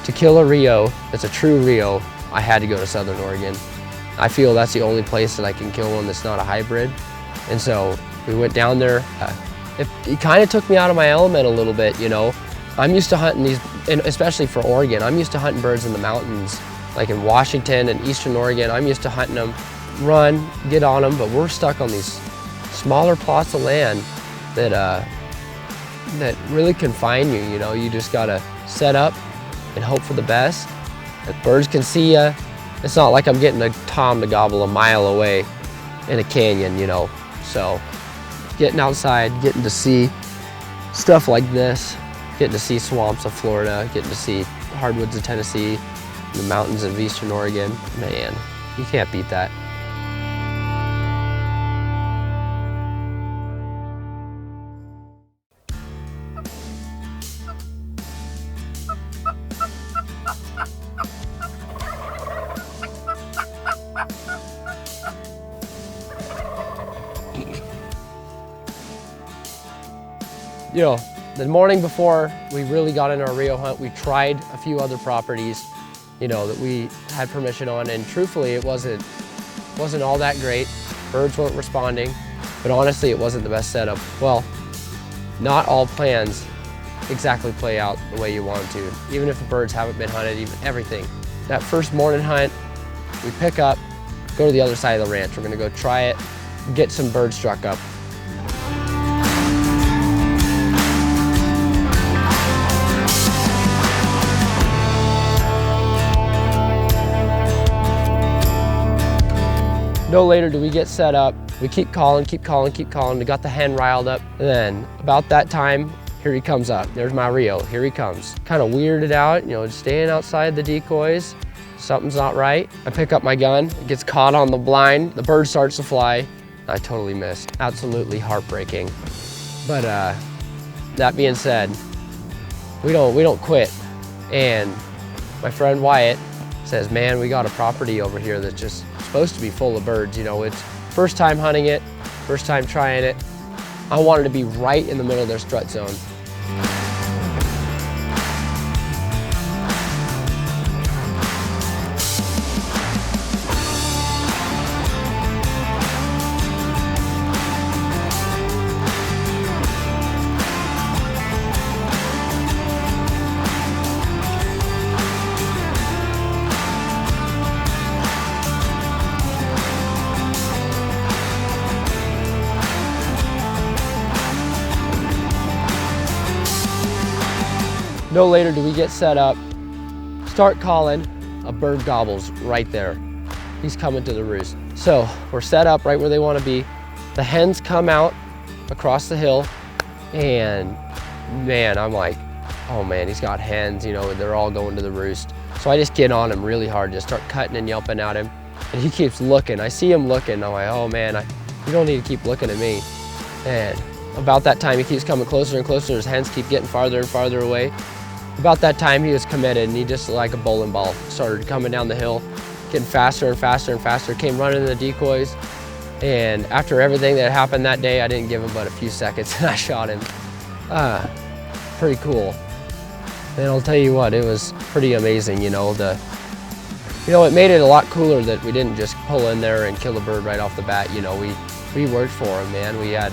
to kill a Rio that's a true Rio, I had to go to Southern Oregon. I feel that's the only place that I can kill one that's not a hybrid. And so we went down there. It kind of took me out of my element a little bit, you know. I'm used to hunting these, and especially for Oregon, I'm used to hunting birds in the mountains, like in Washington and Eastern Oregon. I'm used to hunting them, run, get on them, but we're stuck on these smaller plots of land that really confine you, you know. You just gotta set up and hope for the best. If birds can see you, it's not like I'm getting a tom to gobble a mile away in a canyon, you know. So getting outside, getting to see stuff like this, getting to see swamps of Florida, getting to see hardwoods of Tennessee, the mountains of Eastern Oregon, man, you can't beat that. You know, the morning before we really got into our Rio hunt, we tried a few other properties, you know, that we had permission on, and truthfully, it wasn't all that great. Birds weren't responding, but honestly, it wasn't the best setup. Well, not all plans exactly play out the way you want them to, even if the birds haven't been hunted, even everything. That first morning hunt, we pick up, go to the other side of the ranch. We're gonna go try it, get some birds struck up. No later do we get set up. We keep calling. We got the hen riled up. And then about that time, here he comes up. There's my Rio, here he comes. Kind of weirded out, you know, staying outside the decoys. Something's not right. I pick up my gun, it gets caught on the blind. The bird starts to fly. I totally missed. Absolutely heartbreaking. But that being said, we don't quit. And my friend Wyatt says, man, we got a property over here that's just supposed to be full of birds. You know, it's first time hunting it, first time trying it. I wanted to be right in the middle of their strut zone. No later do we get set up, start calling, a bird gobbles right there. He's coming to the roost. So we're set up right where they want to be. The hens come out across the hill, and man, I'm like, oh man, he's got hens, you know, and they're all going to the roost. So I just get on him really hard, just start cutting and yelping at him. And he keeps looking. I see him looking. I'm like, oh man, you don't need to keep looking at me. And about that time, he keeps coming closer and closer. His hens keep getting farther and farther away. About that time, he was committed, and he just, like a bowling ball, started coming down the hill, getting faster and faster and faster, came running in the decoys. And after everything that happened that day, I didn't give him but a few seconds, and I shot him. Pretty cool. And I'll tell you what, it was pretty amazing, you know. It made it a lot cooler that we didn't just pull in there and kill a bird right off the bat. You know, we worked for him, man. We had,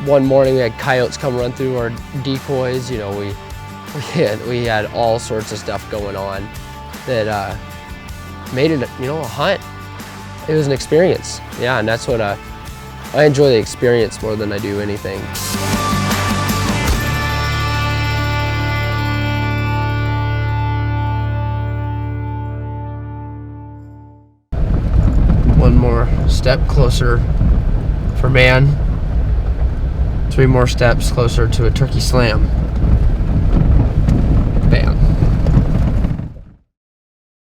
one morning we had coyotes come run through our decoys. You know, we had all sorts of stuff going on that made it, you know, a hunt. It was an experience, yeah, and that's what I enjoy, the experience more than I do anything. One more step closer for man. 3 more steps closer to a turkey slam.